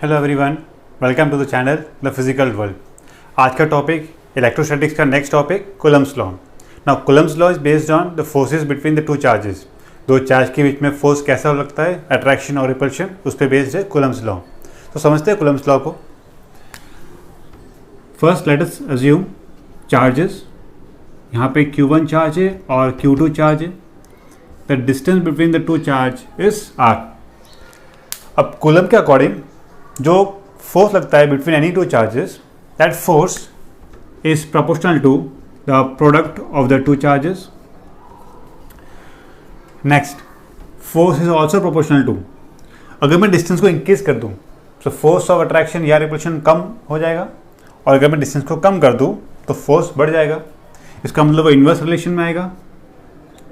Hello everyone, welcome to the channel the physical world. आज का topic electrostatics का next topic Coulomb's law. Now Coulomb's law is based on the forces between the two charges. दो charge के बीच में force कैसा लगता है, अट्रैक्शन और रिपल्शन, उस पर बेस्ड है कूलम्ब्स लॉ। तो समझते हैं कूलम्ब्स लॉ को। First let us assume charges. यहाँ पे Q1 चार्ज है और Q2 चार्ज है। The distance between the two charge is r। अब कूलम्ब के अकॉर्डिंग जो फोर्स लगता है between any two charges, that force is proportional to the product of the two charges. Next, force is also proportional to, अगर मैं distance को increase कर दूं तो फोर्स ऑफ अट्रैक्शन या रिपल्शन कम हो जाएगा, और अगर मैं डिस्टेंस को कम कर दूं तो फोर्स बढ़ जाएगा। इसका मतलब वो इन्वर्स रिलेशन में आएगा,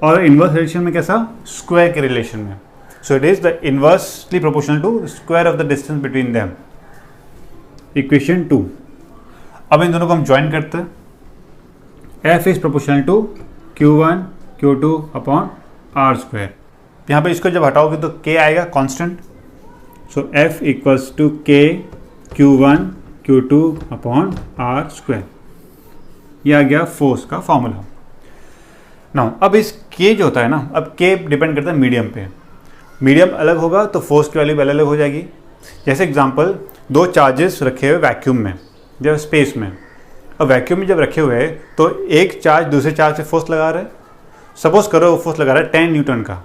और इन्वर्स रिलेशन में कैसा, स्क्वायर के रिलेशन में। So it is the inversely proportional to square of the distance between them. Equation 2. अब इन दोनों को हम ज्वाइन करते हैं। F is proportional to Q1 Q2 upon R square। यहाँ पे इसको जब हटाओगे तो K आएगा constant. So F equals to K Q1 Q2 upon R square। ये आ गया फोर्स का फॉर्मूला। नाउ अब इस K जो होता है ना, अब K डिपेंड करता है मीडियम पे। मीडियम अलग होगा तो फोर्स की वैल्यू अलग अलग हो जाएगी। जैसे एग्जांपल, दो चार्जेस रखे हुए वैक्यूम में या स्पेस में। अब वैक्यूम में जब रखे हुए हैं तो एक चार्ज दूसरे चार्ज से फोर्स लगा रहा है। सपोज करो वो फोर्स लगा रहा है 10 न्यूटन का।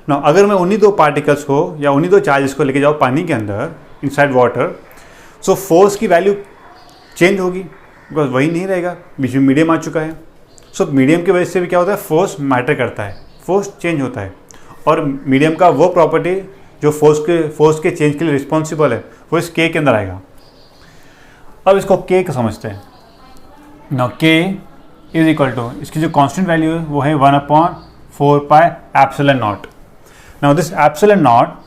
ना अगर मैं उन्हीं दो पार्टिकल्स को या उन्हीं दो चार्जेस को लेके जाऊँ पानी के अंदर, इनसाइड वाटर, सो फोर्स की वैल्यू चेंज होगी, बिकॉज वही नहीं रहेगा, बीच में मीडियम आ चुका है। सो मीडियम की वजह से भी क्या होता है, फोर्स मैटर करता है, फोर्स चेंज होता है। और मीडियम का वो प्रॉपर्टी जो फोर्स के चेंज के लिए रिस्पॉन्सिबल है, वो इस K के अंदर आएगा। अब इसको K को समझते हैं। Now K is equal to, इसकी जो कांस्टेंट वैल्यू है वो है 1/4 pi epsilon naught. Now this epsilon naught,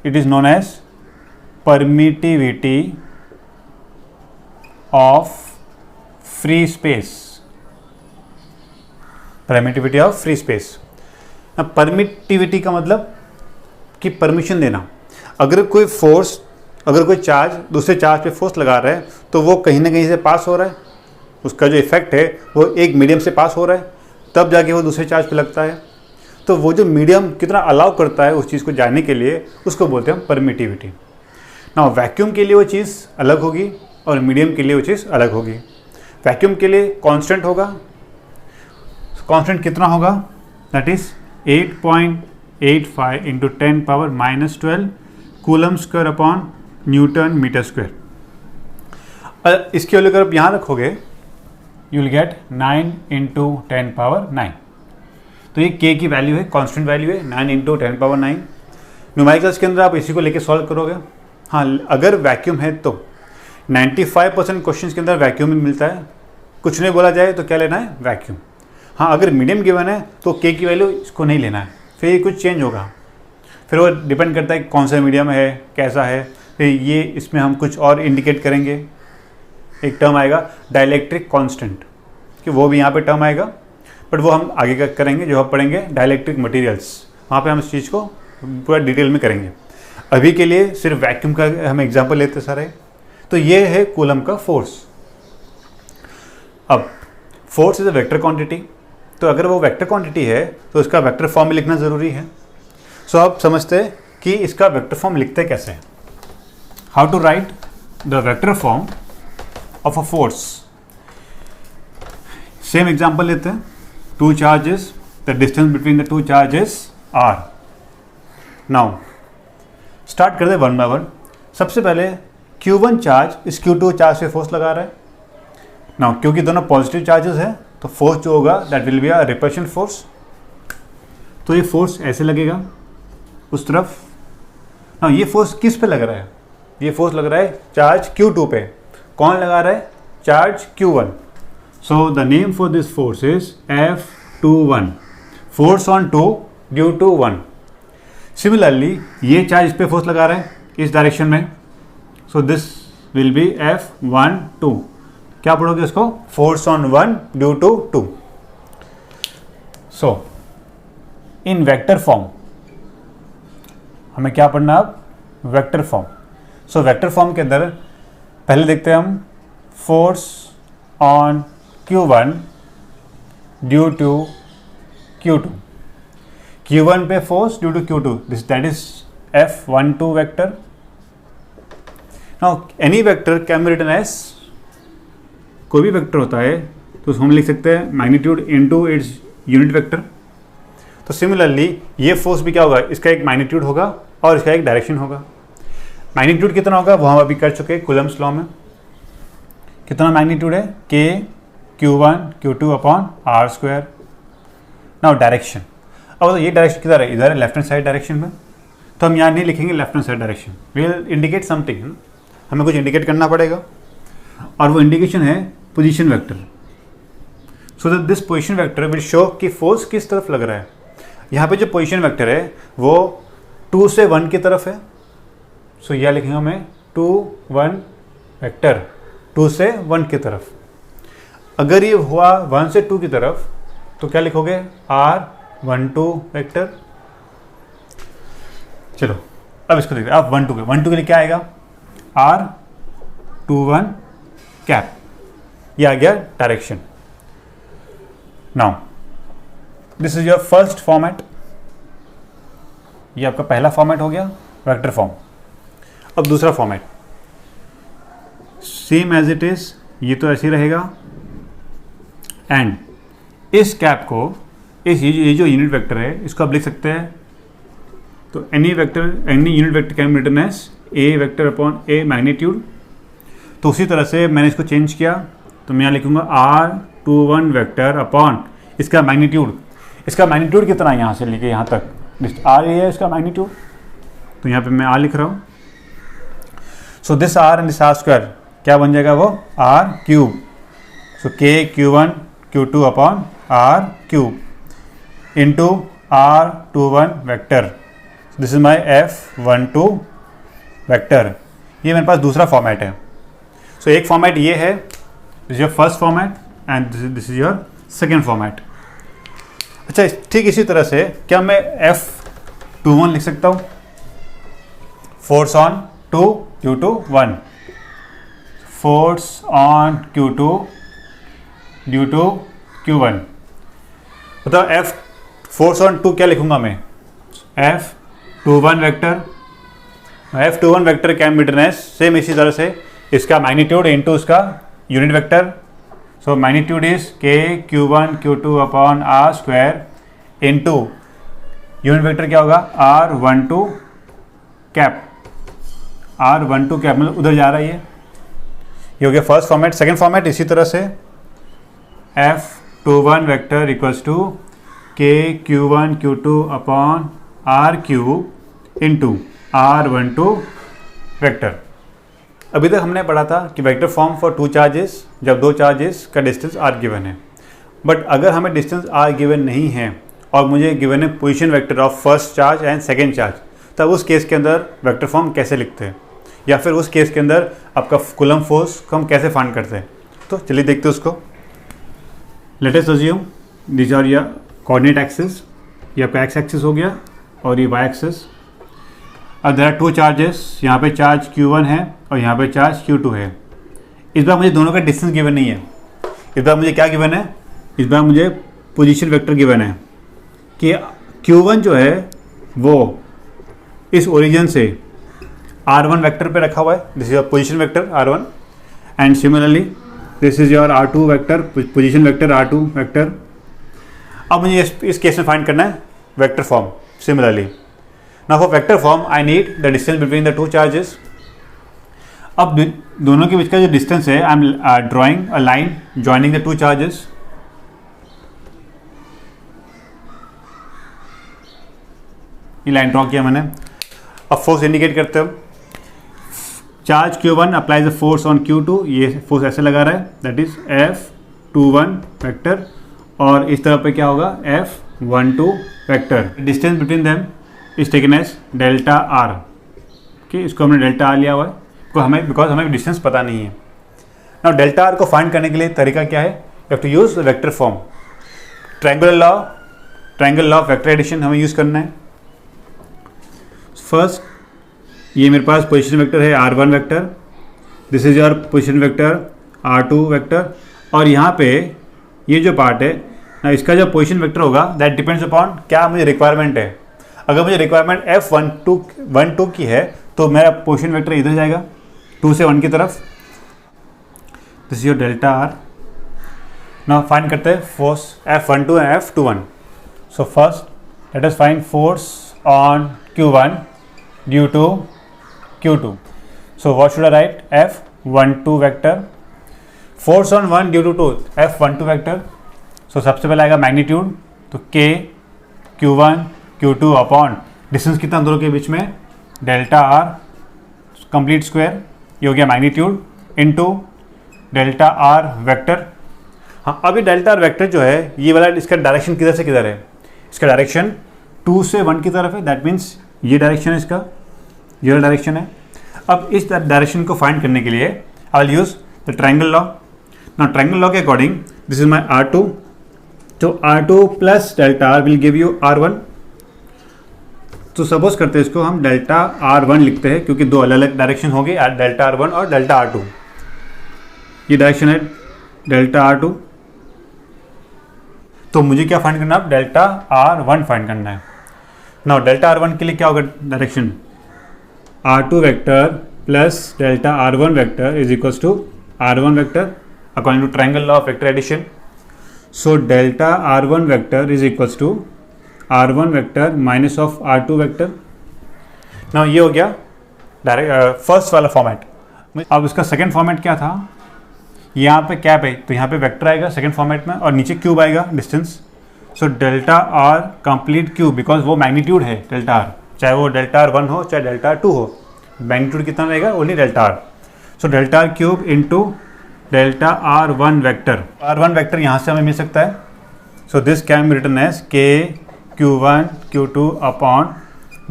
it is known as permittivity of free space. Permittivity of free space. Permittivity का मतलब कि परमिशन देना। अगर कोई फोर्स, अगर कोई चार्ज दूसरे चार्ज पे फोर्स लगा रहा है तो वो कहीं ना कहीं से पास हो रहा है, उसका जो इफेक्ट है वो एक मीडियम से पास हो रहा है, तब जाके वो दूसरे चार्ज पे लगता है। तो वो जो मीडियम कितना अलाउ करता है उस चीज़ को जाने के लिए, उसको बोलते हैं परमिटिविटी। ना वैक्यूम के लिए वो चीज़ अलग होगी और मीडियम के लिए वो चीज़ अलग होगी। वैक्यूम के लिए कांस्टेंट होगा। कांस्टेंट कितना होगा, that is 8.85 into 10 power -12 coulomb square upon newton metre square. इसकी वैल्यू अगर आप यहाँ रखोगे, you will get 9 into 10 power 9। तो ये K की वैल्यू है, कांस्टेंट वैल्यू है 9 इंटू 10 पावर 9। न्यूमेरिकल्स के अंदर आप इसी को लेके सॉल्व करोगे। हाँ, अगर वैक्यूम है तो 95% क्वेश्चन के अंदर वैक्यूम में मिलता है। कुछ नहीं बोला जाए तो क्या लेना है, वैक्यूम। हाँ, अगर मीडियम गिवन है तो K की वैल्यू इसको नहीं लेना है, फिर ये कुछ चेंज होगा। फिर वो डिपेंड करता है कौन सा मीडियम है, कैसा है। फिर ये इसमें हम कुछ और इंडिकेट करेंगे। एक टर्म आएगा डाइलेक्ट्रिक कांस्टेंट, कि वो भी यहाँ पे टर्म आएगा, बट वो हम आगे का करेंगे जो हम पढ़ेंगे डाइलेक्ट्रिक मटेरियल्स, वहाँ पे हम इस चीज़ को पूरा डिटेल में करेंगे। अभी के लिए सिर्फ वैक्यूम का हम एग्जाम्पल लेते सारे। तो ये है कूलम का फोर्स। अब force is a vector quantity, तो अगर वो वेक्टर क्वांटिटी है तो इसका वेक्टर फॉर्म में लिखना ज़रूरी है। सो आप समझते हैं कि इसका वेक्टर फॉर्म लिखते कैसे हैं। How to write the vector form of a force. Same example लेते हैं। Two charges, the distance between the two charges r। Now start करते हैं वन बाय वन। सबसे पहले Q1 चार्ज इस Q2 चार्ज पे फोर्स लगा रहा है। नाउ क्योंकि दोनों पॉजिटिव चार्जेस हैं तो फोर्स जो होगा that will be a repulsion force. तो ये फोर्स ऐसे लगेगा उस तरफ। ना ये फोर्स किस पे लग रहा है, ये फोर्स लग रहा है चार्ज Q2 पे। कौन लगा रहा है, charge Q1। So the name for this force is F21, force on 2 due to 1। Similarly ये चार्ज इस पे फोर्स लगा रहा है इस डायरेक्शन में, so this will be F12। क्या पढ़ोगे इसको, force on 1 due to 2। So in vector form हमें क्या पढ़ना अब, vector form. So vector form के अंदर पहले देखते हैं हम force on Q1 due to Q2, Q1 पे force due to Q2, this that is F12 vector. Now any vector can be written as, कोई भी वेक्टर होता है तो हम लिख सकते हैं magnitude into its unit vector. तो सिमिलरली ये फोर्स भी क्या होगा, इसका एक मैग्नीट्यूड होगा और इसका एक डायरेक्शन होगा. मैग्नीट्यूड कितना होगा वो हम अभी कर चुके हैं कूलम्स लॉ में. कितना मैग्नीट्यूड है, K Q1 Q2 upon R square. Now direction, अब ये डायरेक्शन किधर है, इधर है लेफ्ट हैंड साइड डायरेक्शन में. तो हम यहाँ नहीं लिखेंगे left hand side direction, we will indicate something, हमें कुछ इंडिकेट करना पड़ेगा और वो इंडिकेशन है position vector. So that this position vector will show कि फोर्स किस तरफ लग रहा है. यहाँ पे जो पोजीशन वेक्टर है वो 2 से 1 की तरफ है. सो यह लिखेंगे हमें 2 1 वेक्टर 2 से 1 की तरफ. अगर ये हुआ 1 से 2 की तरफ तो क्या लिखोगे, R12 वेक्टर. चलो अब इसको देखते हैं. आप 1 2 के लिए क्या आएगा, R21 कैप, ये आ गया direction. Now this is your first format, ये आपका पहला फॉर्मेट हो गया वेक्टर फॉर्म. अब दूसरा format same as it is, ये तो ऐसे ही रहेगा. एंड इस कैप को, इस ये जो यूनिट वेक्टर है इसको आप लिख सकते हैं. तो any vector, any unit vector can be written as A vector upon A magnitude. तो उसी तरह से मैंने इसको चेंज किया, तो मैं यहाँ लिखूंगा R21 वेक्टर अपॉन इसका मैग्नीट्यूड. इसका मैग्नीट्यूड कितना है, यहाँ से लेके यहाँ तक R है इसका मैग्नीट्यूड, तो यहाँ पे मैं R लिख रहा हूँ. So this R and this R square क्या बन जाएगा, वो R cube. So K Q1 Q2 upon R cube into R21 vector. This is my F12 vector. ये मेरे पास दूसरा फॉर्मेट है. सो एक फॉर्मेट ये है, this is your first format and this is your second format. अच्छा, ठीक इसी तरह से क्या मैं F21 लिख सकता हूँ, force on 2 Q2 1, force on Q2 due to Q1. बताओ F फोर्स ऑन 2 क्या लिखूंगा मैं, F21 vector. F21 vector can be written as same इसी तरह से इसका मैग्नीट्यूड इनटू इसका unit vector. So magnitude is K Q1 Q2 upon R square into unit vector क्या होगा, R12 कैप. R12 कैप मतलब उधर जा रहा है ये हो गया फर्स्ट फॉर्मेट. सेकेंड फॉर्मेट इसी तरह से F21 vector equals to K Q1 Q2 upon R cube into R12 vector. अभी तक हमने पढ़ा था कि वेक्टर फॉर्म फॉर 2 चार्जेस, जब 2 चार्जेस का डिस्टेंस R गिवन है. बट अगर हमें डिस्टेंस R गिवन नहीं है और मुझे गिवन है position vector of first charge and second charge, तब उस केस के अंदर वेक्टर फॉर्म कैसे लिखते हैं, या फिर उस केस के अंदर आपका कूलम्ब फोर्स को हम कैसे फाइंड करते हैं. तो चलिए देखते हैं उसको. Let us assume this are your coordinate axis, ये आपका एक्स एक्सिस हो गया और ये वाई एक्सिस. अब देयर आर 2 चार्जेस, यहाँ पे चार्ज Q1 है और यहाँ पे चार्ज Q2 है. इस बार मुझे दोनों का डिस्टेंस गिवन नहीं है. इस बार मुझे क्या गिवन है, इस बार मुझे पोजीशन वेक्टर गिवन है कि Q1 जो है वो इस ओरिजिन से R1 वेक्टर पे रखा हुआ है. This is your position vector R1 and similarly this is your R2 vector, position vector R2 vector. अब मुझे इस केस में फाइंड करना है vector form. Similarly now for vector form I need the distance between the 2 charges. अब दोनों के बीच का जो डिस्टेंस है, I am drawing a line joining the 2 charges. ये लाइन ड्रॉ किया मैंने. अब फोर्स इंडिकेट करते हैं. Charge Q1 applies the force on Q2, ये फोर्स ऐसे लगा रहा है, दैट इज F21 वेक्टर. और इस तरफ पे क्या होगा, F12 vector. Distance between them is taken as delta R. Okay, इसको हमने डेल्टा R लिया हुआ है बिकॉज हमें डिस्टेंस पता नहीं है. नाउ डेल्टा R को फाइंड करने के लिए तरीका क्या है, you have to use vector form. Triangle law of vector addition हमें यूज करना है. फर्स्ट ये मेरे पास पोजीशन वेक्टर है R1 vector, this is your position vector R2 vector, और यहाँ पे ये जो पार्ट है ना, इसका जो पोजीशन वेक्टर होगा दैट डिपेंड्स अपॉन क्या मुझे रिक्वायरमेंट है। अगर मुझे रिक्वायरमेंट F12 की है तो मेरा पोजीशन वेक्टर इधर जाएगा 2 से 1 की तरफ। This is your delta R. Now find करते हैं force F12 and F21। So first let us find force on Q1 due to Q2। So what should I write? F12 vector. Force on 1 due to F12 vector. So सबसे पहले आएगा magnitude, तो K Q1 Q2 upon distance कितना दोनों के बीच में, delta R complete square, ये हो गया magnitude into delta R vector. हाँ, अभी डेल्टा आर वेक्टर जो है ये वाला, इसका डायरेक्शन किधर से किधर है? इसका डायरेक्शन 2 से 1 की तरफ है, दैट मीन्स ये डायरेक्शन है, इसका ये वाला डायरेक्शन है। अब इस डायरेक्शन को फाइंड करने के लिए I will use the triangle law. Now triangle law के according this is my R2, तो R2 plus delta R will give you R1। तो सपोज करते हैं इसको हम डेल्टा R1 लिखते हैं, क्योंकि दो अलग अलग डायरेक्शन होगी, डेल्टा R1 और डेल्टा R2। ये डायरेक्शन है डेल्टा R2, तो मुझे क्या फाइंड करना है? डेल्टा R1 फाइंड करना है। नाउ डेल्टा R1 के लिए क्या होगा direction? R2 vector plus delta R1 vector is equals to R1 vector according to triangle law of vector addition. So delta R1 vector is equals to R1 vector minus of R2 vector. Now ये हो गया direct first वाला format. अब इसका second format क्या था? यहाँ पे कैप है, तो यहाँ पे वेक्टर आएगा सेकंड फॉर्मेट में, और नीचे क्यूब आएगा distance. So delta R complete cube, because वो मैग्नीट्यूड है डेल्टा आर, चाहे वो डेल्टा R1 हो चाहे डेल्टा R2 हो, मैग्नीट्यूड कितना रहेगा? Only delta R. So delta R cube into delta R1 vector. R1 vector यहाँ से हमें मिल सकता है। So this can be written as K Q1 Q2 upon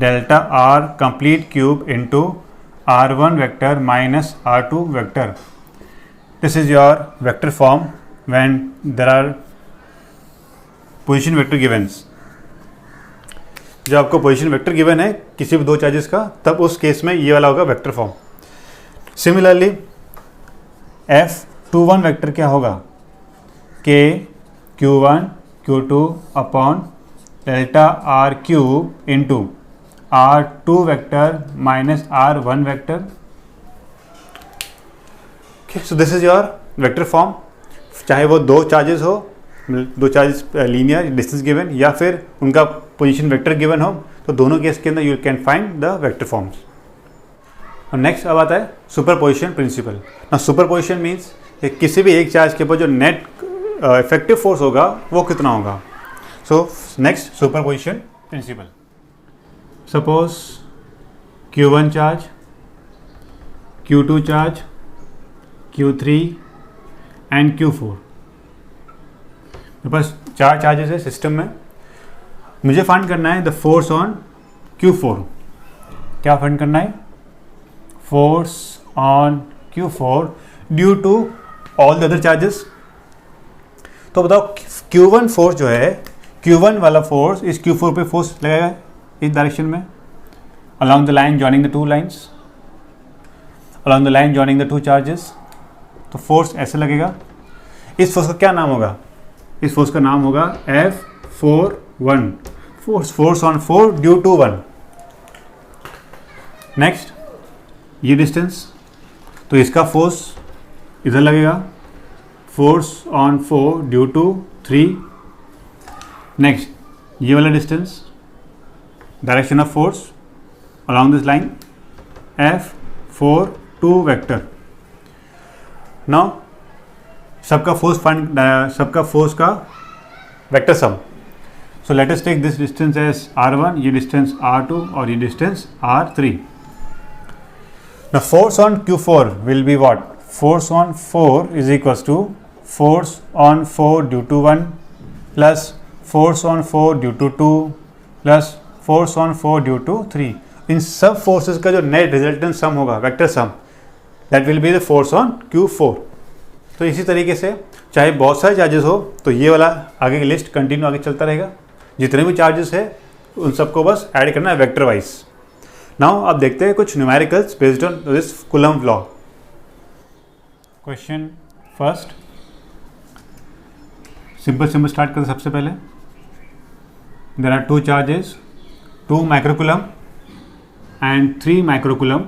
delta R complete cube into R1 vector minus R2 vector. This is your vector form when there are position vector givens। जब आपको position vector given है किसी भी दो charges का, तब उस case में ये वाला होगा vector form. Similarly F21 vector क्या होगा? K Q1 Q2 upon delta R cube into R2 vector minus R1 vector. So this is your vector form. चाहे वो दो चार्जेस हो, दो चार्जेस लीनियर डिस्टेंस गिवन, या फिर उनका पोजीशन वेक्टर गिवन हो, तो दोनों केस के अंदर you can find the vector forms. और नेक्स्ट अब आता है सुपरपोजिशन प्रिंसिपल। ना सुपरपोजिशन मीन्स किसी भी एक चार्ज के ऊपर जो नेट इफेक्टिव फोर्स होगा वो कितना होगा। So next superposition principle. Suppose Q1 charge, Q2 charge, Q3 and Q4। मेरे पास 4 चार्जेस है सिस्टम में। मुझे फाइंड करना है द फोर्स ऑन Q4। क्या फाइंड करना है? Force on Q4 due to all the other charges. तो बताओ Q1 फोर्स जो है, Q1 वाला फोर्स इस Q4 पे फोर्स लगेगा इस डायरेक्शन में, along the line joining the two lines, along the line joining the two charges। तो फोर्स ऐसे लगेगा। इस फोर्स का क्या नाम होगा? इस फोर्स का नाम होगा F41, force on 4 due to 1। Next ये डिस्टेंस, तो इसका फोर्स इधर लगेगा, force on 4 due to 3। Next ये वाला distance, direction of force along this line F42 vector. Now सबका फोर्स का vector sum. So let us take this distance as R1, ये डिस्टेंस R2 और ये distance R3। Now force on Q4 will be what? Force on 4 is equals to force on 4 due to 1 plus force on 4 due to 2 plus force on 4 due to 3। इन सब forces का जो net resultant sum होगा, vector sum, that will be the force on Q4। तो इसी तरीके से चाहे बहुत सारे चार्जेस हो, तो ये वाला आगे की लिस्ट कंटिन्यू आगे चलता रहेगा। जितने भी चार्जेस है उन सबको बस ऐड करना है वेक्टर वाइज। नाउ अब देखते हैं कुछ numericals based on this Coulomb law. Question first, simple start करते सबसे पहले। There are 2 charges, 2 microcoulomb and 3 microcoulomb.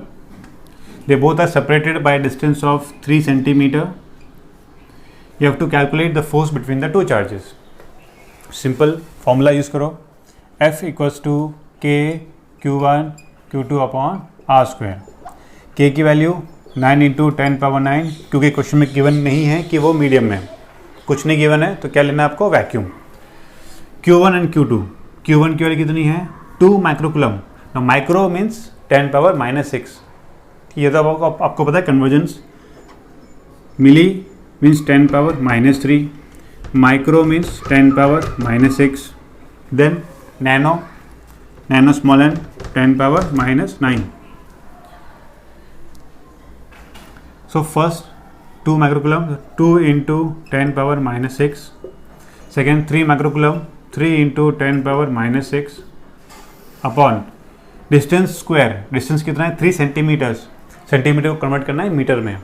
They both are separated by a distance of 3 centimeter. You have to calculate the force between the two charges. Simple formula use करो, F equals to K Q1 Q2 upon R square. K की value 9 into 10 power 9, क्योंकि question में given नहीं है कि वो medium में, कुछ नहीं गिवन है तो क्या लेना है आपको, vacuum. Q1 and Q2, Q1 की वैल्यू कितनी है, 2 माइक्रोकूलम। माइक्रो मीन्स 10 पावर -6, ये तो आपको पता है convergence. Milli means 10 power -3, micro means 10 power -6, then nano small n 10 power -9। So first 2 microcoulomb, 2 into 10 power -6, second 3 microcoulomb, 3 into 10 power -6 upon distance square. Distance कितना है, 3 सेंटीमीटर्स। सेंटीमीटर को convert करना है मीटर में,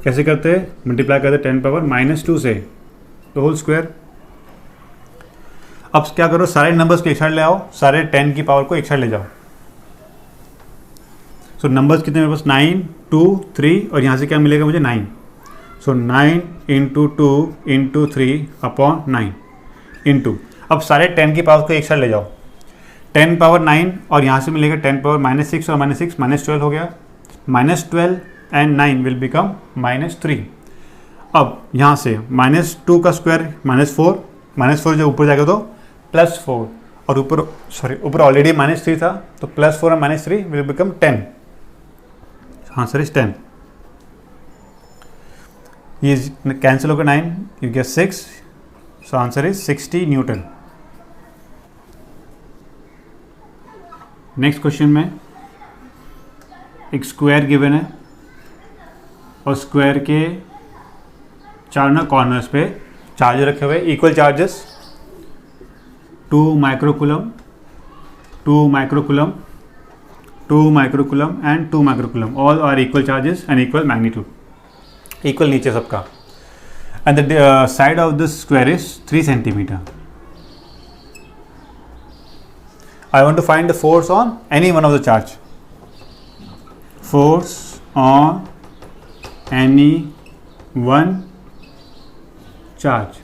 कैसे करते हैं, मल्टीप्लाई करते हैं 10 पावर -2 से, तो होल स्क्वायर। अब क्या करो, सारे नंबर्स को एक साइड ले आओ, सारे 10 की पावर को एक साइड ले जाओ। सो नंबर्स कितने मेरे पास, 9 2 3, और यहाँ से क्या मिलेगा मुझे, 9। सो 9 into 2 into 3 अपॉन 9 इंटू, अब सारे 10 की पावर को एक साइड ले जाओ, 10 पावर 9 और यहाँ से मिलेगा 10 पावर -6 और -6 -12 हो गया, -12 एंड 9 विल बिकम -3। अब यहाँ से -2 का स्क्वायर -4 जब ऊपर जाएगा तो +4, और ऊपर ऑलरेडी -3 था तो +4 और -3 विल बिकम 10। Answer is 10। ये कैंसिल होगा 9, you get 6, so answer is 60 Newton. Next question में एक स्क्वायर गिवन है और स्क्वायर के चार कॉर्नर्स पे चार्ज रखे हुए, equal charges, 2 microcoulomb 2 microcoulomb 2 microcoulomb and 2 microcoulomb, all are equal charges and equal magnitude, equal नीचे सबका, and the side of the square is 3 centimetre. I want to find the force on any one of the charge. Force on any one charge.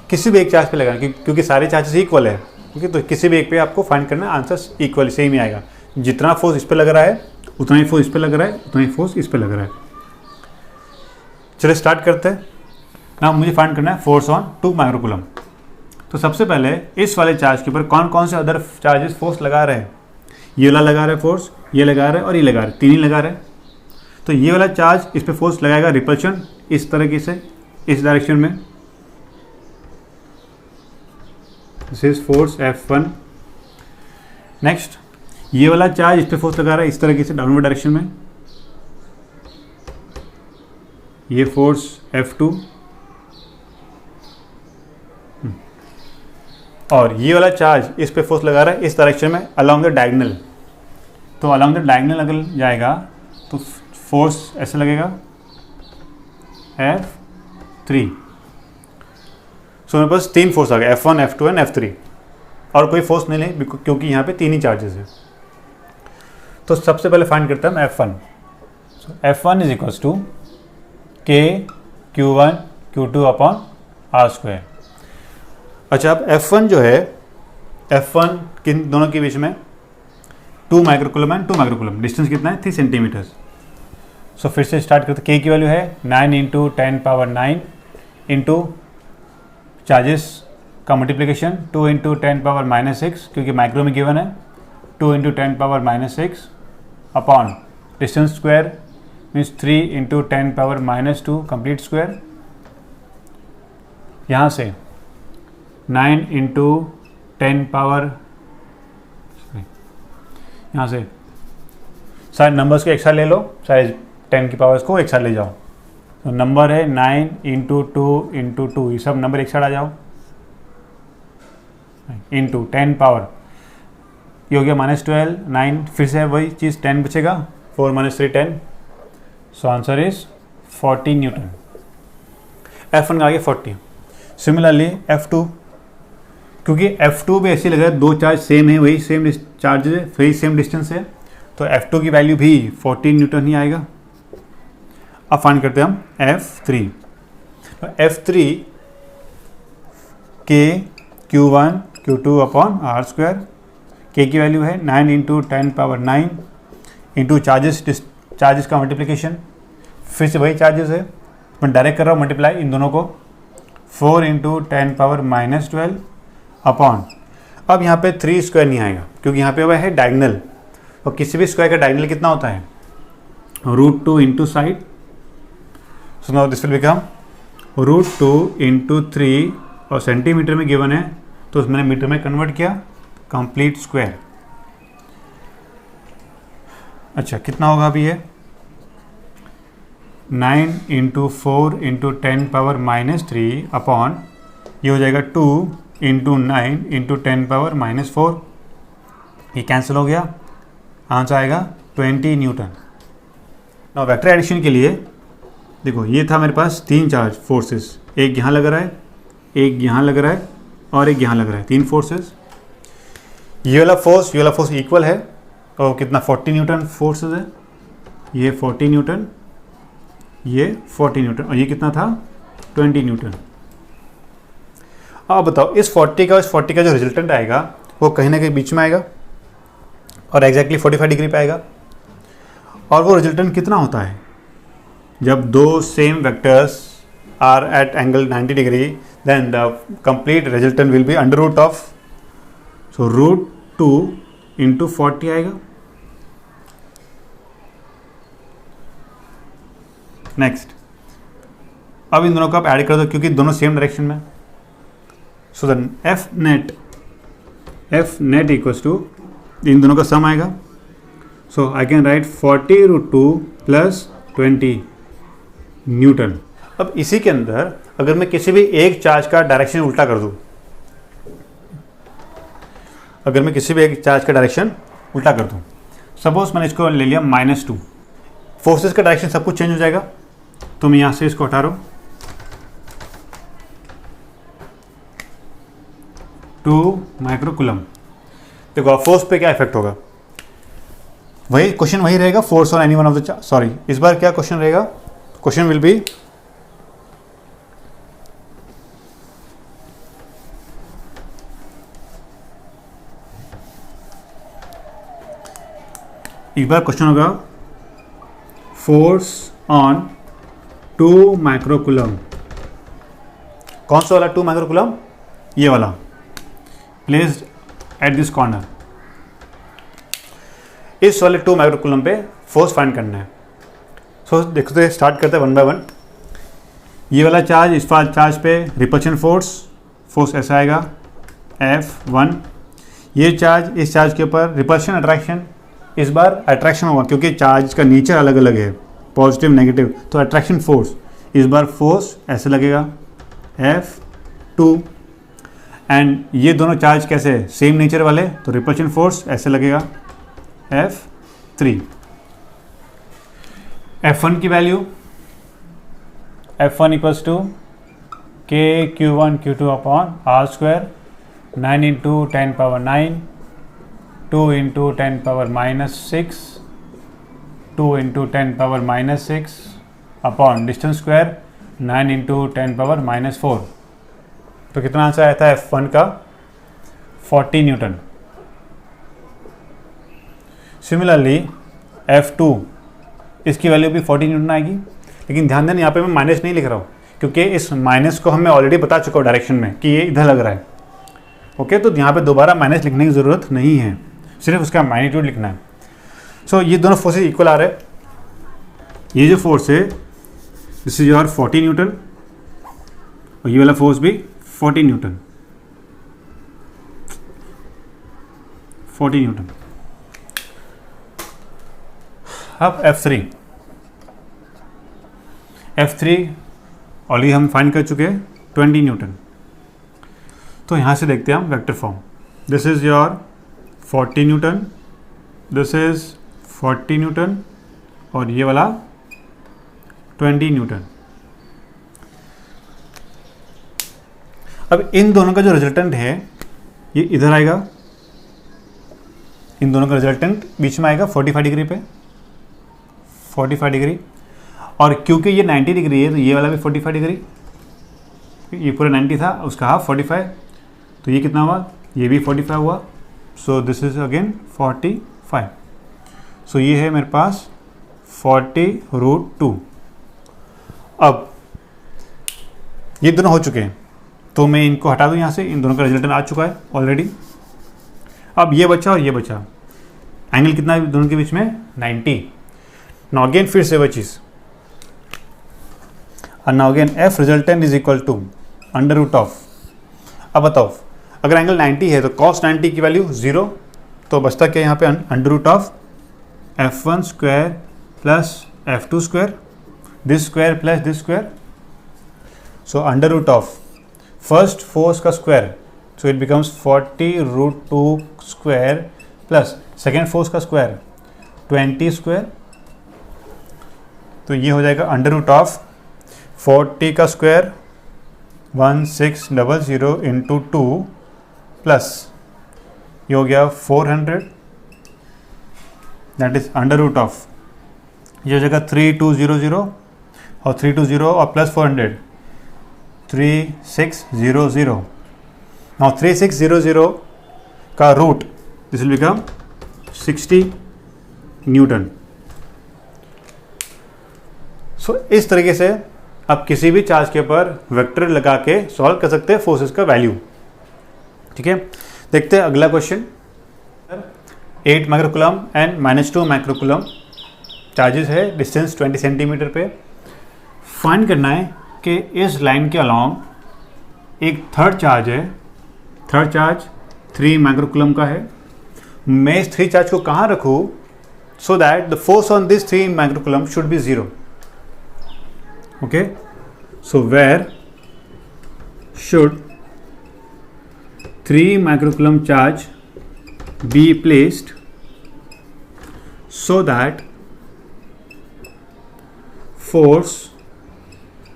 किसी भी एक charge पे लगाना, क्योंकि सारे charges equal है, क्योंकि तो किसी भी एक पे आपको फाइंड करना, आंसर इक्वल सेम ही आएगा। जितना फोर्स इस पे लग रहा है उतना ही फोर्स इस पे लग रहा है, उतना ही फोर्स इस पे लग रहा है। चलिए स्टार्ट करते हैं ना। मुझे फाइंड करना है फोर्स ऑन 2 माइक्रोकूलम। तो सबसे पहले इस वाले चार्ज के ऊपर कौन कौन से अदर चार्जेस फोर्स लगा रहे हैं, ये वाला लगा रहा है फोर्स, ये लगा रहा है और ये लगा रहा है, 3 ही लगा रहे हैं। तो ये वाला चार्ज इस पे फोर्स लगाएगा रिपल्शन, इस तरीके से, इस डायरेक्शन में, this is force F1। Next ये वाला चार्ज इस पे फोर्स लगा रहा है इस तरीके से डाउनवर्ड डायरेक्शन में, ये फोर्स F2, और ये वाला चार्ज इस पे फोर्स लगा रहा है इस डायरेक्शन में अलॉन्ग द डायगोनल। तो अलॉन्ग द डायगोनल अगर जाएगा तो फोर्स ऐसे लगेगा F3। सो मेरे पास 3 फोर्स आ गए, F1 F2 एंड F3, और कोई फोर्स नहीं ले क्योंकि यहाँ पे 3 ही चार्जेस है। तो सबसे पहले फाइंड करता हूँ F1। F1 is equals to K Q1 Q2 upon R square. अच्छा, अब F1 जो है, F1 किन दोनों के बीच में 2 माइक्रोकूलम एंड 2 माइक्रोकूलम, डिस्टेंस कितना है 3 सेंटीमीटर्स। सो फिर से स्टार्ट करते, K की वैल्यू है 9 into 10 पावर 9 इंटू चार्जेस का मल्टीप्लिकेशन 2 into 10 पावर -6, क्योंकि माइक्रो में गिवन है, 2 into 10 power -6 upon distance square means 3 into 10 power -2 complete square. यहाँ से 9 into 10 पावर, यहाँ से सारे नंबर्स को एक साथ ले लो, सारे 10 की पावर्स को एक साथ ले जाओ। तो नंबर है 9 into 2 into 2, ये सब नंबर एक साथ आ जाओ, इंटू 10 पावर ये हो गया -12, 9, फिर से वही चीज़ 10 बचेगा, 4 - 3 10, so answer is 40 Newton. F1 का आ गया 40। सिमिलरली F2, क्योंकि F2 भी ऐसे लग रहा है, दो चार्ज सेम है, वही सेम चार्ज है, वही सेम डिस्टेंस है, तो F2 की वैल्यू भी 40 न्यूटन ही आएगा। अब फाइंड करते हैं हम F3। तो F3 K Q1 Q2 upon R², K की वैल्यू है 9 × 10⁹ इंटू चार्जेस का मल्टीप्लिकेशन, फिर से वही चार्जेस है, मैं डायरेक्ट कर रहा हूँ मल्टीप्लाई इन दोनों को, 4 × 10⁻12 अपॉन, अब यहाँ पे 3² नहीं आएगा क्योंकि यहाँ पे वह है डायगनल, और किसी भी स्क्वायर का डायगनल कितना होता है, √2 into side, so now this will become √2 into 3, और सेंटीमीटर में गिवन है तो मैंने मीटर में कन्वर्ट किया, कंप्लीट स्क्वायर। अच्छा कितना होगा अभी ये, 9 × 4 × 10⁻³ अपॉन, ये हो जाएगा 2 × 9 × 10⁻⁴, ये कैंसिल हो गया, आंसर आएगा 20 न्यूटन। नाउ वेक्टर एडिशन के लिए देखो, ये था मेरे पास 3 चार्ज फोर्सेस, एक यहाँ लग रहा है, एक यहाँ लग रहा है, और एक यहाँ लग रहा है, 3 फोर्सेस। ये वाला फोर्स इक्वल है, और कितना 40 न्यूटन फोर्सेस है, ये 40 न्यूटन, ये 40 न्यूटन, और ये कितना था 20 न्यूटन। अब बताओ इस 40 का जो रिजल्टेंट आएगा वो कहीं ना कहीं बीच में आएगा और एग्जैक्टली 45 डिग्री पे आएगा, और वो रिजल्टेंट कितना होता है, जब दो same vectors are at angle 90 degree, then the complete resultant will be under root of, so √2 into 40 आएगा। नेक्स्ट, अब इन दोनों को आप ऐड कर दो क्योंकि दोनों सेम डायरेक्शन में, so then F net equals to, इन दोनों का सम आएगा, so I can write 40√2 plus 20 newton. अब इसी के अंदर अगर मैं किसी भी एक चार्ज का डायरेक्शन उल्टा कर दूं, सपोज मैंने इसको ले लिया -2, फोर्सेस का डायरेक्शन सब कुछ चेंज हो जाएगा, तो मैं यहां से इसको हटा रहा हूं, 2 माइक्रोकूलम। देखो अब फोर्स पे क्या इफेक्ट होगा, वही क्वेश्चन वही रहेगा, force on any one of the, sorry इस बार क्या क्वेश्चन रहेगा, क्वेश्चन विल बी एक बार क्वेश्चन होगा फोर्स ऑन 2 माइक्रोकूलम। कौन सा वाला 2 माइक्रोकूलम, ये वाला, प्लेस्ड एट दिस कॉर्नर। इस वाले 2 माइक्रोकूलम पे फोर्स फाइंड करना है। सो देखते स्टार्ट करते हैं 1 बाय 1। ये वाला चार्ज, इस वाले चार्ज पे रिपल्शन फोर्स ऐसा आएगा F1। ये चार्ज, इस चार्ज के ऊपर रिपल्शन अट्रैक्शन, इस बार अट्रैक्शन होगा क्योंकि चार्ज का नेचर अलग अलग है, पॉजिटिव नेगेटिव, तो अट्रैक्शन फोर्स, इस बार फोर्स ऐसे लगेगा F2। एंड ये दोनों चार्ज कैसे, सेम नेचर वाले, तो रिपल्शन फोर्स ऐसे लगेगा F3। F1 की वैल्यू, F1 equals to K Q1 Q2 upon R², 9 × 10⁹, 2 × 10⁻⁶, 2 × 10⁻⁶ upon distance square 9 × 10⁻⁴। तो कितना आंसर आया था F1 का, 40 न्यूटन। सिमिलरली F2, इसकी वैल्यू भी 40 न्यूटन आएगी, लेकिन ध्यान देना यहाँ पे मैं माइनस नहीं लिख रहा हूँ क्योंकि इस माइनस को हमें ऑलरेडी बता चुका हूँ डायरेक्शन में कि ये इधर लग रहा है। ओके, तो यहाँ पे दोबारा माइनस लिखने की ज़रूरत नहीं है, सिर्फ उसका मैग्नीट्यूड लिखना है। सो ये दोनों फोर्सेस इक्वल आ रहे हैं। ये जो फोर्स है दिस इज योर 40 न्यूटन, और ये वाला फोर्स भी 40 न्यूटन, 40 न्यूटन। अब F3 ऑलरेडी हम फाइंड कर चुके हैं 20 न्यूटन। तो यहाँ से देखते हैं हम vector form. This is your 40 Newton, this is 40 Newton और ये वाला 20 न्यूटन। अब इन दोनों का जो रिजल्टेंट है ये इधर आएगा, इन दोनों का रिजल्टेंट बीच में आएगा 45 डिग्री पे, 45 डिग्री। और क्योंकि ये 90 डिग्री है तो ये वाला भी 45 डिग्री, ये पूरा 90 था, उसका हाफ 45, तो ये कितना हुआ, ये भी 45 हुआ। So this is again 45। सो ये है मेरे पास 40√2। अब ये दोनों हो चुके हैं तो मैं इनको हटा दूं यहाँ से, इन दोनों का रिजल्टेंट आ चुका है ऑलरेडी। अब ये बचा और ये बचा, एंगल कितना है दोनों के बीच में, 90। नाउ अगेन फिर से वही चीज़, and now again f resultant is equal to under root of, अब बताओ अगर एंगल 90 है तो cos 90 की वैल्यू 0, तो बचता क्या यहाँ पे, under root of f1 square plus f2 square, this square plus this square. So under root of first force का square, so it becomes 40√2 square plus second force का स्क्वायर 20 स्क्वायर, तो ये हो जाएगा अंडर रूट ऑफ 40 का square 1600 into 2 plus ये हो गया 400, that is under root of, ये हो जाएगा 3200 और 320 और प्लस 400 3600। नाउ 3600 का root this will become 60 newton. So इस तरीके से आप किसी भी चार्ज के ऊपर वेक्टर लगा के सॉल्व कर सकते हैं फोर्सेस का वैल्यू। ठीक है, देखते हैं अगला question. 8 microcoulomb and -2 microcoulomb charges है, डिस्टेंस 20 सेंटीमीटर पे। फाइंड करना है कि इस लाइन के अलॉन्ग एक थर्ड चार्ज है, थर्ड चार्ज 3 माइक्रोकूलम का है। मैं इस 3 चार्ज को कहाँ रखूँ so that the force on this 3 microcoulomb should be 0। Okay, so where should 3 microcoulomb charge be placed so that force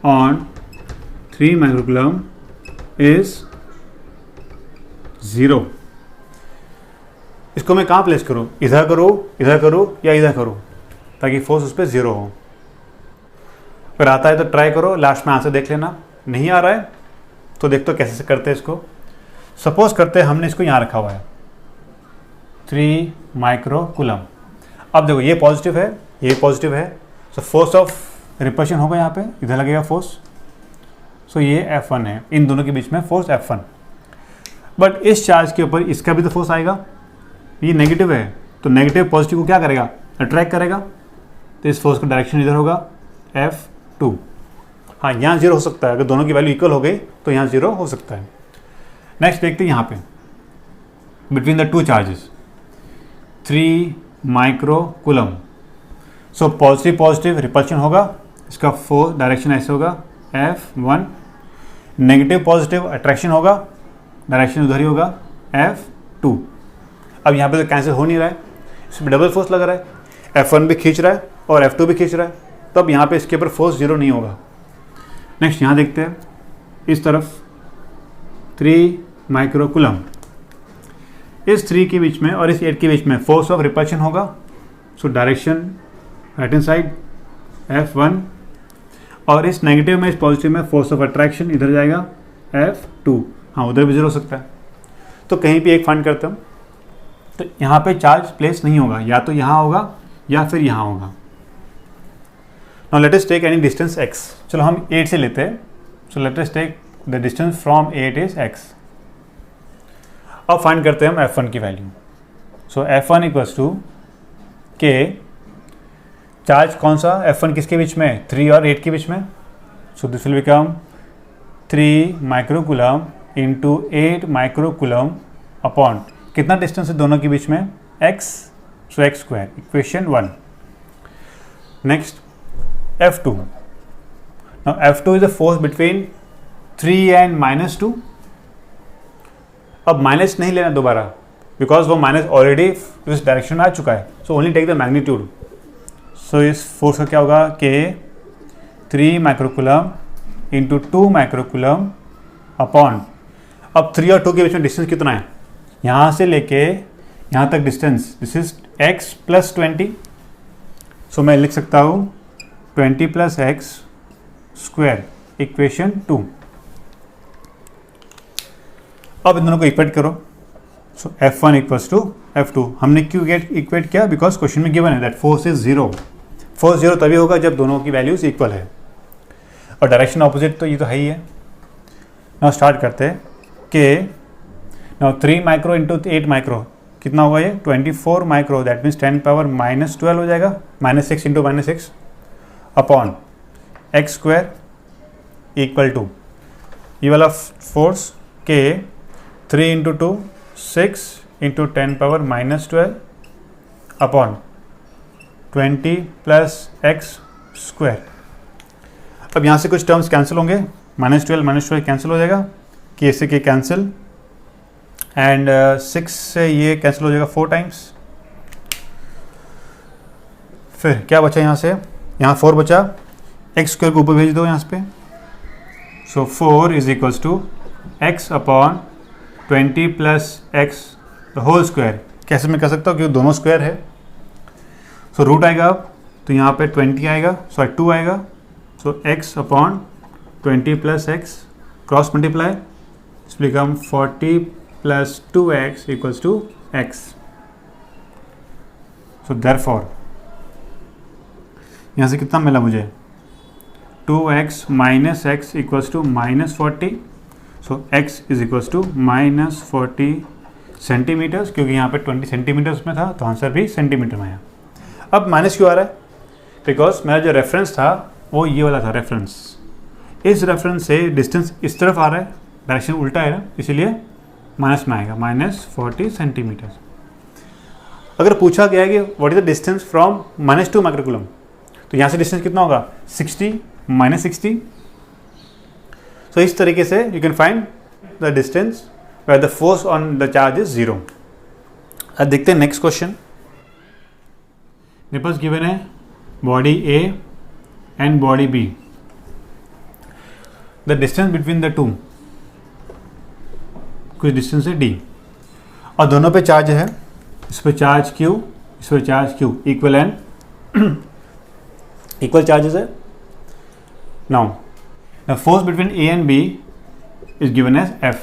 on 3 microcoulomb is 0? इसको मैं कहाँ प्लेस करूँ, इधर करूँ, इधर करूँ या इधर करूँ, ताकि फोर्स उस पर 0 हो। अगर आता है तो ट्राई करो, लास्ट में आंसर देख लेना। नहीं आ रहा है तो देख तो कैसे करते हैं इसको। सपोज करते हैं हमने इसको यहाँ रखा हुआ है 3 माइक्रोकूलम। अब देखो ये पॉजिटिव है, ये पॉजिटिव है, सो फोर्स ऑफ रिपल्शन होगा यहाँ पे, इधर लगेगा फोर्स। सो ये F1 है, इन दोनों के बीच में फोर्स F1। बट इस चार्ज के ऊपर इसका भी तो फोर्स आएगा, ये नेगेटिव है तो नेगेटिव पॉजिटिव को क्या करेगा, अट्रैक्ट करेगा। तो इस फोर्स का डायरेक्शन इधर होगा F2। हाँ, यहाँ 0 हो सकता है, अगर दोनों की वैल्यू इक्वल हो गई तो यहाँ 0 हो सकता है। नेक्स्ट देखते हैं यहाँ पे between the two charges 3 microcoulomb. So positive positive repulsion होगा, इसका फोर्स डायरेक्शन ऐसे होगा F1। नेगेटिव पॉजिटिव अट्रैक्शन होगा, डायरेक्शन उधर ही होगा F2। अब यहाँ पे तो कैंसिल हो नहीं रहा है, इसमें डबल फोर्स लग रहा है, F1 भी खींच रहा है और F2 भी खींच रहा है, तब तो यहाँ पे इसके ऊपर फोर्स 0 नहीं होगा। नेक्स्ट यहाँ देखते हैं इस तरफ 3 माइक्रोकूलम, इस 3 के बीच में और इस 8 के बीच में फोर्स ऑफ रिपल्शन होगा। So direction right hand side F1 और इस नेगेटिव में इस पॉजिटिव में फोर्स ऑफ अट्रैक्शन इधर जाएगा F2। हाँ, उधर भी 0 हो सकता है, तो कहीं भी एक फाइंड करते हम। तो यहाँ पे चार्ज प्लेस नहीं होगा, या तो यहाँ होगा या फिर यहाँ होगा। Now let us take any distance x. चलो हम 8 से लेते हैं। So let us take the distance from 8 is x. अब फाइंड करते हैं हम F1 की value. So F1 equals to K charge कौन सा, F1 किसके बीच में, 3 और 8 के बीच में। So this will become 3 microcoulomb into 8 microcoulomb upon कितना डिस्टेंस है दोनों के बीच में, x. So x square, equation 1। Next F2. Now F2 is the force between 3 and -2. अब माइनस नहीं लेना दोबारा, बिकॉज वो माइनस ऑलरेडी इस डायरेक्शन में आ चुका है. So only take the magnitude. So इस फोर्स का क्या होगा कि 3 माइक्रोकूलम इंटू 2 माइक्रोकूलम अपॉन, अब 3 और 2 के बीच में डिस्टेंस कितना है, यहाँ से लेके यहाँ तक distance, this is x plus 20. सो मैं लिख सकता हूँ 20 प्लस एक्स स्क्वायर इक्वेशन 2. अब इन दोनों को इक्वेट करो. सो F1 इक्वल्स टू F2. हमने क्यों इक्वेट किया, बिकॉज क्वेश्चन में गिवन है दैट फोर्स इज 0. फोर्स 0 तभी होगा जब दोनों की वैल्यूज इक्वल है, और डायरेक्शन ऑपोजिट तो ये तो है ही है. नाउ स्टार्ट करते हैं कि नाउ 3 माइक्रो इंटू 8 माइक्रो कितना होगा ये 24 micro, that means 10 power minus 12 हो जाएगा, -6 into -6 upon x square equal to ये वाला फोर्स के 3 into 2 6 into 10 power -12 upon 20 plus x square. अब यहाँ से कुछ टर्म्स कैंसिल होंगे, -12 कैंसिल हो जाएगा, के से के कैंसिल, एंड 6 से ये कैंसिल हो जाएगा 4 टाइम्स. फिर क्या बचा यहाँ से, यहाँ 4 बचा, एक्स स्क्वायर को ऊपर भेज दो यहाँ पे. So 4 is equals to x upon 20 plus x the whole square. कैसे मैं कर सकता हूँ क्योंकि दोनों स्क्वायर है. सो रूट आएगा अब, तो यहाँ पे 20 आएगा, सॉरी 2 आएगा. So x upon 20 plus x cross multiply, become 40 plus 2x equals to x. So therefore यहाँ से कितना मिला मुझे, 2x minus x equals to -40. So x is equals to -40 centimetres, क्योंकि यहाँ पे 20 सेंटीमीटर्स में था तो आंसर भी सेंटीमीटर में आया. अब माइनस क्यों आ रहा है, बिकॉज मेरा जो रेफरेंस था वो ये वाला था रेफरेंस. इस रेफरेंस से डिस्टेंस इस तरफ आ रहा है, डायरेक्शन उल्टा है ना, इसीलिए माइनस में आएगा, -40 सेंटीमीटर. अगर पूछा गया है कि what is the distance from -2 microcoulomb, तो यहाँ से डिस्टेंस कितना होगा 60 -60. सो इस तरीके से you can find the distance where the force on the charge is 0. अब देखते हैं नेक्स्ट क्वेश्चन. मेरे पास गिवन है body A and body B. The distance between the two, कुछ डिस्टेंस है d, और दोनों पे चार्ज है, इस पे चार्ज q, इस पे charge q, equal and equal charges है. Now the force between a and b is given as f.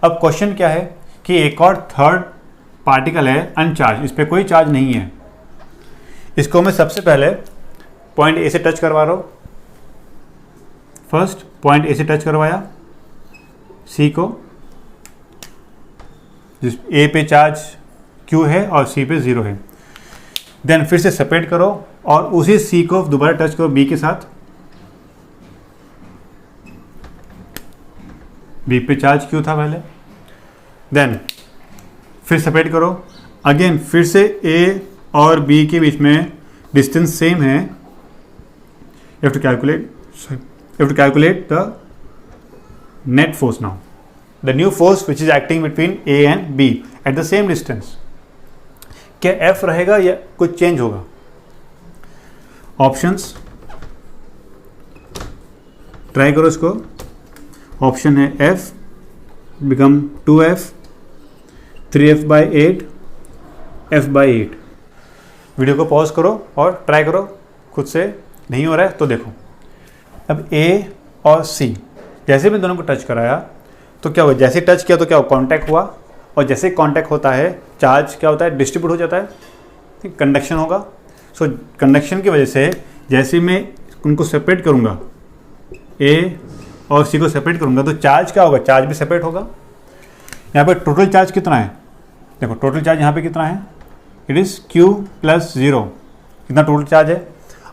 अब क्वेश्चन क्या है कि एक और थर्ड पार्टिकल है अनचार्ज, इस पे कोई चार्ज नहीं है. इसको मैं सबसे पहले पॉइंट a से टच करवा रहा हूँ. फर्स्ट पॉइंट a से टच करवाया c को, जिस A पे चार्ज Q है और C पे 0 है. देन फिर से सेपरेट करो और उसी C को दोबारा टच करो B के साथ. B पे चार्ज Q था पहले. देन फिर सेपरेट करो अगेन, फिर से A और B के बीच में डिस्टेंस सेम है. You have to calculate the net force now. The new force which is acting between A and B at the same distance. क्या F रहेगा या कुछ चेंज होगा? ऑप्शंस ट्राई करो इसको. ऑप्शन है F become 2F, 3F/8, F/8. Video को pause करो और ट्राई करो खुद से. नहीं हो रहा है तो देखो. अब A और C जैसे मैं दोनों को टच कराया तो क्या हुआ, जैसे टच किया तो क्या कांटेक्ट हुआ, और जैसे कांटेक्ट होता है चार्ज क्या होता है डिस्ट्रीब्यूट हो जाता है, कंडक्शन होगा. सो कंडक्शन की वजह से जैसे मैं उनको सेपरेट करूँगा, A और C को सेपरेट करूँगा, तो चार्ज क्या होगा, चार्ज भी सेपरेट होगा. यहाँ पे टोटल चार्ज कितना है, देखो टोटल चार्ज यहाँ पे कितना है, इट इज़ Q + 0. कितना टोटल चार्ज है.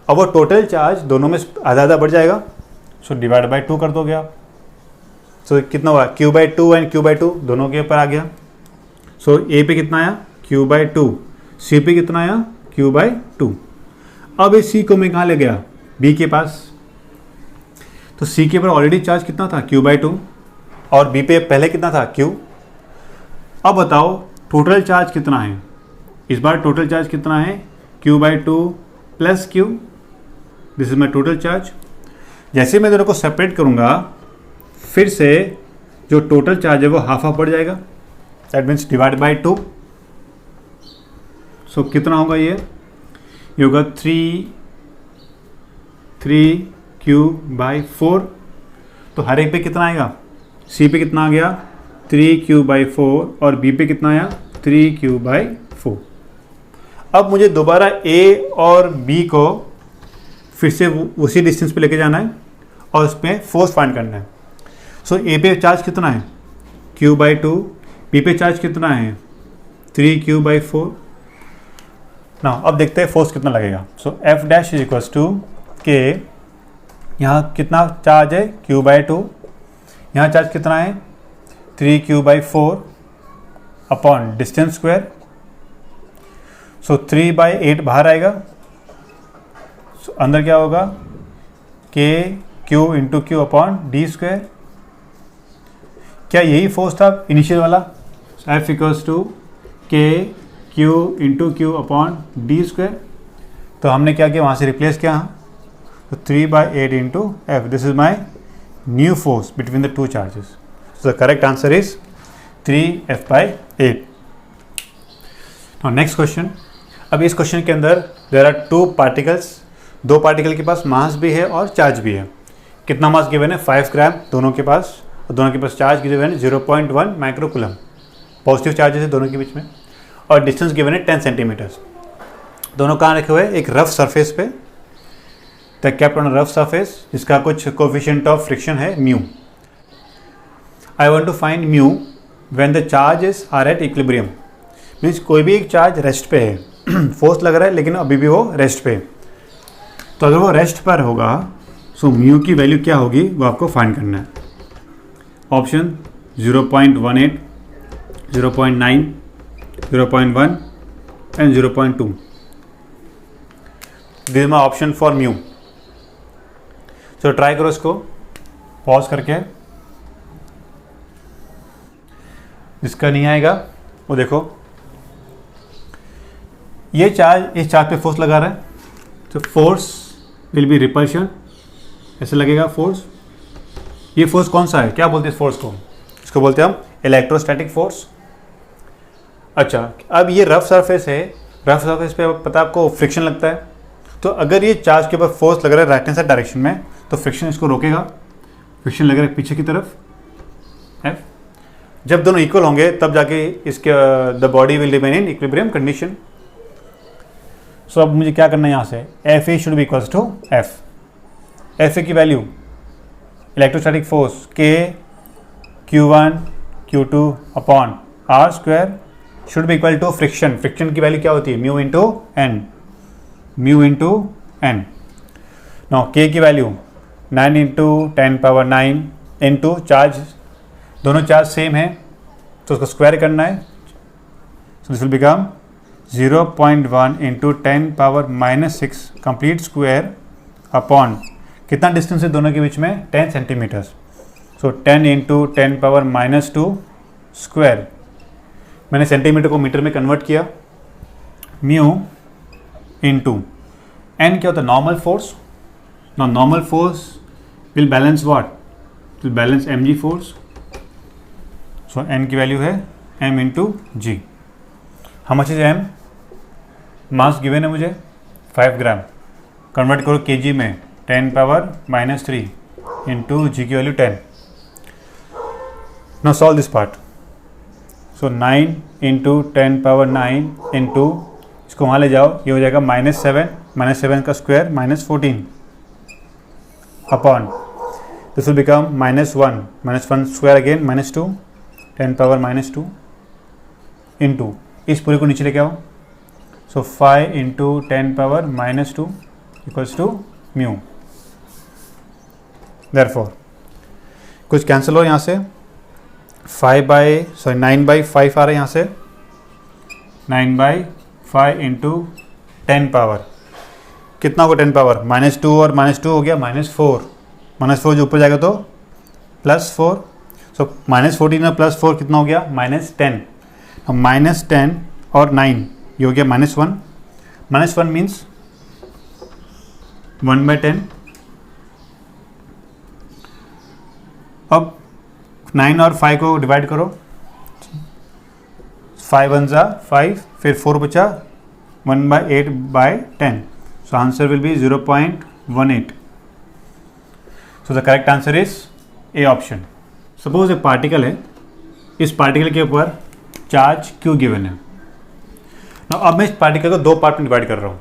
अब वो टोटल चार्ज दोनों में आधा आधा बढ़ जाएगा. सो डिवाइड बाई 2 कर दोगे आप. सो कितना हुआ Q/2 एंड Q/2 दोनों के ऊपर आ गया. सो A पे कितना आया Q/2, C पे कितना आया Q/2. अब इस C को मैं कहाँ ले गया, B के पास. तो C के ऊपर ऑलरेडी चार्ज कितना था Q/2 और B पे पहले कितना था Q. अब बताओ टोटल चार्ज कितना है, इस बार टोटल चार्ज कितना है, Q/2 plus Q, this is my total charge. जैसे मैं दोनों को सेपरेट करूँगा फिर से जो टोटल चार्ज है वो हाफ हाफ बढ़ जाएगा, दैट मीन्स डिवाइड बाई 2। सो कितना होगा ये होगा 3Q/4। तो हर एक पे कितना आएगा, C पे कितना आ गया 3Q/4 और B पे कितना आया 3Q/4। अब मुझे दोबारा A और B को फिर से उसी डिस्टेंस पे लेके जाना है और उस पर फोर्स फाइंड करना है। सो A पे चार्ज कितना है Q/2, B पे चार्ज कितना है 3Q/4। ना अब देखते हैं फोर्स कितना लगेगा। So F' is equals to K, यहाँ कितना चार्ज है Q/2, यहाँ चार्ज कितना है 3Q/4 अपॉन डिस्टेंस स्क्वायर। सो 3/8 बाहर आएगा, सो अंदर क्या होगा KQ into Q upon D²। क्या यही फोर्स था इनिशियल वाला, F equals to KQ into Q upon D²। तो हमने क्या किया, वहाँ से रिप्लेस किया, तो 3/8 into F, this is my new force between the two charges. So the correct answer is 3F/8। Now next question. अब इस क्वेश्चन के अंदर देयर आर टू पार्टिकल्स, दो पार्टिकल के पास मास भी है और चार्ज भी है। कितना मास गिवन है 5 ग्राम दोनों के पास, और दोनों के पास चार्ज गिवन है 0.1 माइक्रोकूलम, पॉजिटिव चार्जेस है दोनों के बीच में, और डिस्टेंस गिवन है 10 सेंटीमीटर्स। दोनों कहाँ रखे हुए हैं, एक रफ सरफेस पे, the kept on rough surface, जिसका कुछ कोफिशिएंट ऑफ फ्रिक्शन है mu. I want to find mu when the charges are at equilibrium, means कोई भी एक चार्ज रेस्ट पे है, फोर्स लग रहा है लेकिन अभी भी वो रेस्ट पे है। तो अगर वो रेस्ट पर होगा सो म्यू की वैल्यू क्या होगी वो आपको फाइंड करना है। Option 0.18, 0.9, 0.1 and 0.2। This is my option for mu. So try करो इसको पॉज करके, जिसका नहीं आएगा वो देखो, ये चार्ज इस चार्ज पे फोर्स लगा रहा है, तो फोर्स विल बी रिपल्शन, ऐसे लगेगा फोर्स। ये फोर्स कौन सा है, क्या बोलते हैं इस फोर्स को, इसको बोलते हैं हम इलेक्ट्रोस्टैटिक फोर्स। अच्छा, अब ये रफ सरफेस है, रफ सरफेस पे पता आपको फ्रिक्शन लगता है, तो अगर ये चार्ज के ऊपर फोर्स लग रहा है राइट हैंड साइड डायरेक्शन में, तो फ्रिक्शन इसको रोकेगा, फ्रिक्शन लग रहा है पीछे की तरफ F। जब दोनों इक्वल होंगे तब जाके इसके the body will remain in equilibrium condition. So अब मुझे क्या करना है, यहाँ से Fa should be equals to F। Fa की value electrostatic force Q1 Q2 upon R² should be equal to friction. Friction की वैल्यू क्या होती है, mu into N, mu into N. No K की वैल्यू 9 इंटू 10⁻9 इंटू चार्ज, दोनों charge same है तो उसको स्क्वायर करना है, so this will become 0.1 into 10⁻⁻6 complete square upon कितना डिस्टेंस है दोनों के बीच में 10 सेंटीमीटर्स। सो 10 इंटू 10⁻⁻2 स्क्वायर, मैंने सेंटीमीटर को मीटर में कन्वर्ट किया, म्यू इंटू एन क्या होता है normal force. Now normal force will balance what, will balance mg force. So N की वैल्यू है m into g. How much is m, mass given है मुझे 5 ग्राम, कन्वर्ट करो kg में 10⁻⁻3 इंटू जी की value 10। Now solve this part. So 9 into 10⁻9 into, इसको वहाँ ले जाओ, ये हो जाएगा -7 का square -14 upon this will become -1 square again -2 10⁻⁻2 into इस पूरे को नीचे लेके आओ। So 5 into 10⁻⁻2 equals to mu. Therefore कुछ कैंसिल हो यहाँ से, 9/5 आ रहा है यहाँ से, 9/5 इंटू 10 पावर कितना होगा 10 पावर -2 और -2 हो गया -4 जो ऊपर जाएगा तो +4। सो -14 और +4 कितना हो गया -10। -10 और 9 ये हो गया -1. -1 मीन्स 1/10. अब 9 और 5 को डिवाइड करो. 5 1 जा 5, फिर 4 बचा 1/8/10. So answer will be 0.18. So the correct answer is A option. Suppose एक पार्टिकल है, इस पार्टिकल के ऊपर चार्ज क्यू गिवन है. Now, अब मैं इस पार्टिकल को दो पार्ट में डिवाइड कर रहा हूँ.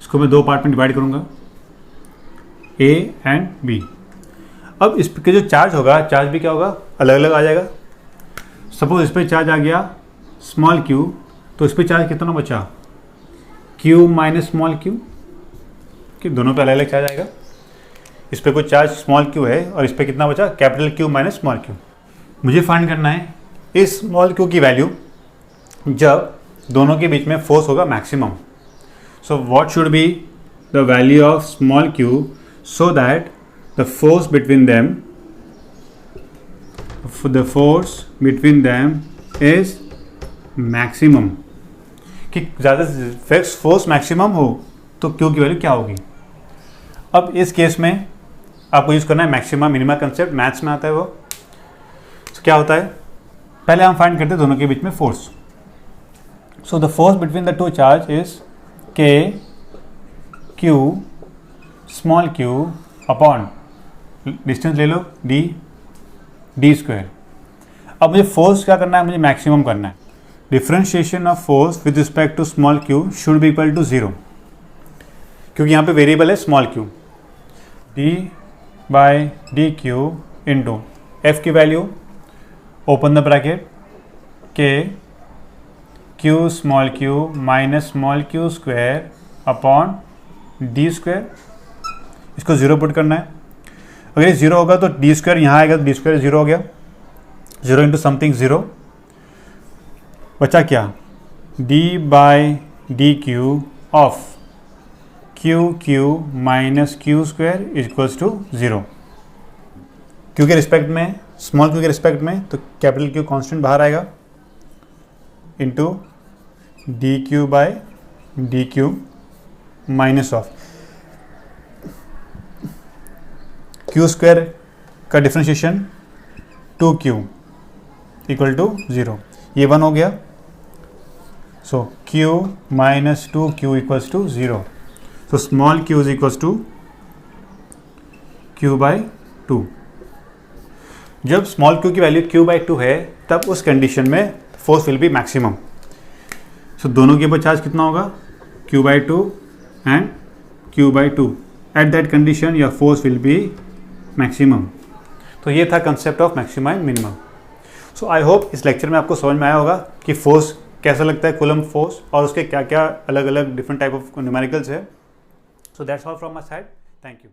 इसको मैं दो पार्ट में डिवाइड करूँगा, ए एंड बी. अब इस पे जो चार्ज होगा, चार्ज भी क्या होगा, अलग अलग आ जाएगा. सपोज इस पे चार्ज आ गया स्मॉल क्यू, तो इस पे चार्ज कितना बचा, क्यू माइनस स्मॉल क्यू, कि दोनों पे अलग अलग चार्ज आएगा. इस पे कोई चार्ज स्मॉल क्यू है और इस पे कितना बचा, capital Q minus small Q. मुझे फाइंड करना है इस स्मॉल क्यू की वैल्यू जब दोनों के बीच में फोर्स होगा maximum. So what should be the value of small Q so that the force between them is maximum. कि ज़्यादा फोर्स मैक्सिमम हो तो क्यू की वैल्यू क्या होगी. अब इस केस में आपको यूज़ करना है मैक्सिमा मिनिमा कंसेप्ट, मैथ्स में आता है वो. तो क्या होता है, पहले हम फाइंड करते हैं दोनों के बीच में force. So the force between the two charge is K q small q upon distance ले लो डी स्क्वायर. अब मुझे फोर्स क्या करना है, मुझे मैक्सिमम करना है. Differentiation of force with respect to small q should be equal to 0, क्योंकि यहाँ पे वेरिएबल है small q. D by d q into f की value, open the bracket, K q small q minus small q square upon d square. इसको 0 put करना है. अगर ये 0 होगा तो डी स्क्वायर यहाँ आएगा, तो डी स्क्वायर 0 हो गया. 0 इंटू समथिंग 0, बचा क्या, d by d q of q minus q square equals to 0. Q के रिस्पेक्ट में, स्मॉल क्यू के रिस्पेक्ट में, तो कैपिटल क्यू कांस्टेंट बाहर आएगा into d q by d q minus of q square का डिफ्रेंशिएशन 2q इक्वल टू 0. ये 1 हो गया. So q minus 2q equals to 0. So small q is equals to q by 2. जब small q की value q by 2 है, तब उस condition में फोर्स विल बी मैक्सिमम. सो दोनों के ऊपर चार्ज कितना होगा, q by 2 and q by 2. At that condition your force will be maximum. तो ये था concept of maxima and minimum. So I hope इस लेक्चर में आपको समझ में आया होगा कि फोर्स कैसा लगता है, कूलम्ब फोर्स, और उसके क्या क्या अलग अलग डिफरेंट टाइप ऑफ न्यूमेरिकल्स है. So that's all from my side. Thank you.